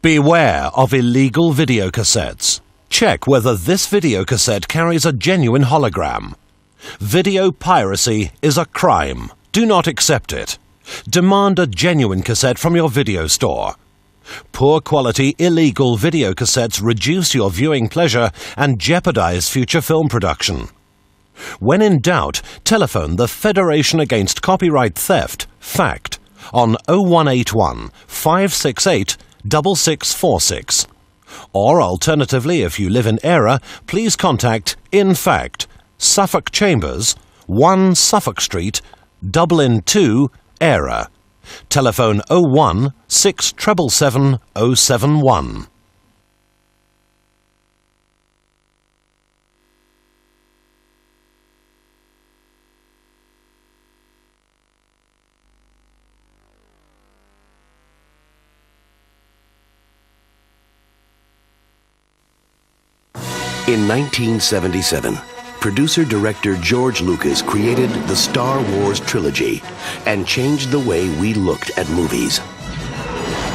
Beware of illegal videocassettes. Check whether this videocassette carries a genuine hologram. Video piracy is a crime. Do not accept it. Demand a genuine cassette from your video store. Poor quality illegal videocassettes reduce your viewing pleasure and jeopardize future film production. When in doubt, telephone the Federation Against Copyright Theft, FACT, on 0181 568 6646. Or alternatively, if you live in Era, please contact In Fact, Suffolk Chambers, 1 Suffolk Street, Dublin 2, Era. Telephone 01 6777 071. In 1977, producer-director George Lucas created the Star Wars trilogy and changed the way we looked at movies.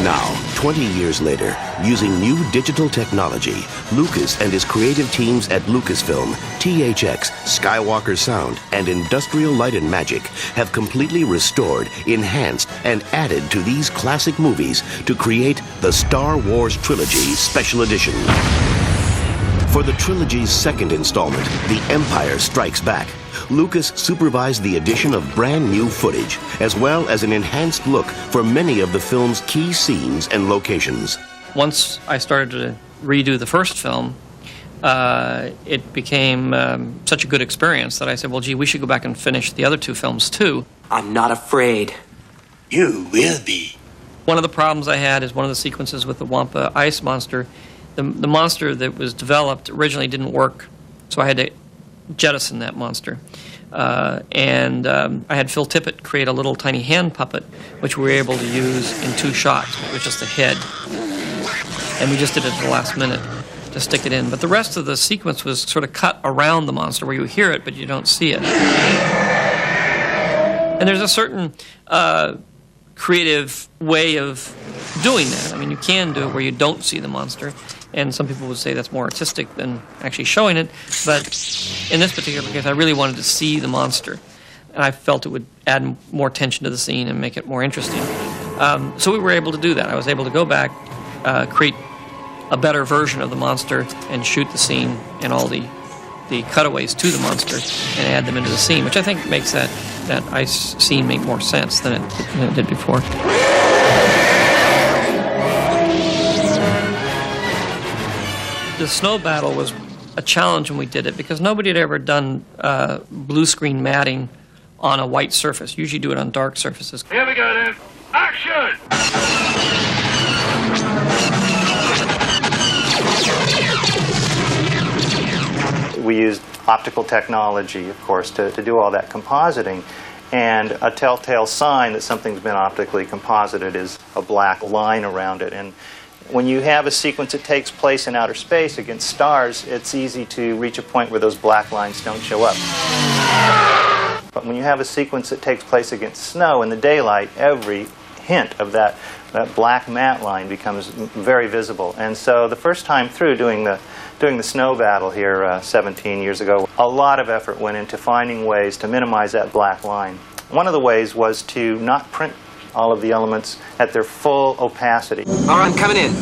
Now, 20 years later, using new digital technology, Lucas and his creative teams at Lucasfilm, THX, Skywalker Sound, and Industrial Light and Magic have completely restored, enhanced, and added to these classic movies to create the Star Wars Trilogy Special Edition. For the trilogy's second installment, The Empire Strikes Back, Lucas supervised the addition of brand new footage, as well as an enhanced look for many of the film's key scenes and locations. Once I started to redo the first film, it became such a good experience that I said, well, gee, we should go back and finish the other two films too. I'm not afraid. You will be. One of the problems I had is one of the sequences with the Wampa ice monster. The monster that was developed originally didn't work, so I had to jettison that monster. I had Phil Tippett create a little tiny hand puppet, which we were able to use in 2 shots. It was just a head. And we just did it at the last minute to stick it in. But the rest of the sequence was sort of cut around the monster, where you hear it, but you don't see it. And there's a certain creative way of doing that. I mean, you can do it where you don't see the monster, and some people would say that's more artistic than actually showing it, but in this particular case, I really wanted to see the monster, and I felt it would add more tension to the scene and make it more interesting. So we were able to do that. I was able to go back, create a better version of the monster, and shoot the scene and all the cutaways to the monster and add them into the scene, which I think makes that ice scene make more sense than it did before. The snow battle was a challenge when we did it because nobody had ever done blue screen matting on a white surface. Usually do it on dark surfaces. Here we go then. Action! We used optical technology, of course, to do all that compositing. And a telltale sign that something's been optically composited is a black line around it. And when you have a sequence that takes place in outer space against stars, it's easy to reach a point where those black lines don't show up. But when you have a sequence that takes place against snow in the daylight, every hint of that black matte line becomes very visible. And so the first time through doing the snow battle here 17 years ago, a lot of effort went into finding ways to minimize that black line. One of the ways was to not print all of the elements at their full opacity. All right, I'm coming in.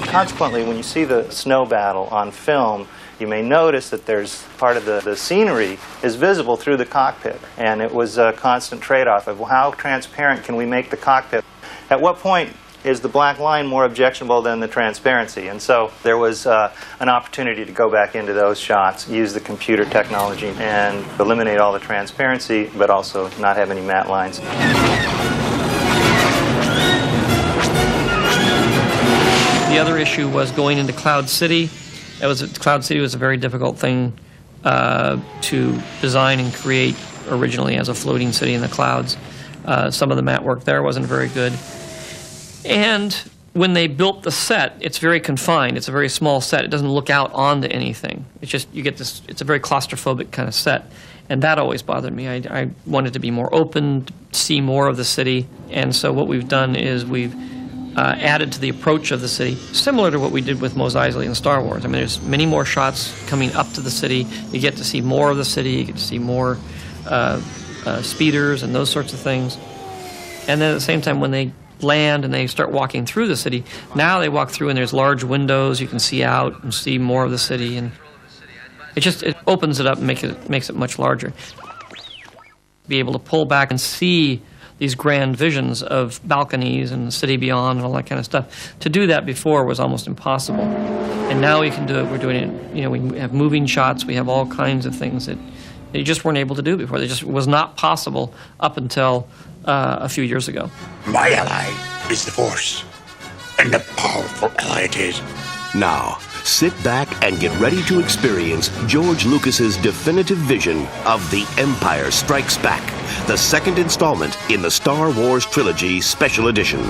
Consequently, when you see the snow battle on film, you may notice that there's part of the scenery is visible through the cockpit. And it was a constant trade-off of how transparent can we make the cockpit. At what point is the black line more objectionable than the transparency? And so there was an opportunity to go back into those shots, use the computer technology, and eliminate all the transparency, but also not have any matte lines. The other issue was going into Cloud City. Cloud City was a very difficult thing to design and create originally as a floating city in the clouds. Some of the matte work there wasn't very good. And when they built the set, it's very confined. It's a very small set. It doesn't look out onto anything. It's just, you get this, it's a very claustrophobic kind of set. And that always bothered me. I wanted to be more open, to see more of the city. And so what we've done is we've added to the approach of the city, similar to what we did with Mos Eisley in Star Wars. I mean, there's many more shots coming up to the city. You get to see more of the city. You get to see more speeders and those sorts of things. And then at the same time, when they land and they start walking through the city, now they walk through and there's large windows. You can see out and see more of the city, and it opens it up and makes it much larger. Be able to pull back and see these grand visions of balconies and the city beyond and all that kind of stuff. To do that before was almost impossible. And now we can do it. We're doing it, you know, we have moving shots. We have all kinds of things that you just weren't able to do before. They just was not possible up until a few years ago. My ally is the Force, and a powerful ally it is. Now, sit back and get ready to experience George Lucas's definitive vision of The Empire Strikes Back, the second installment in the Star Wars Trilogy Special Edition.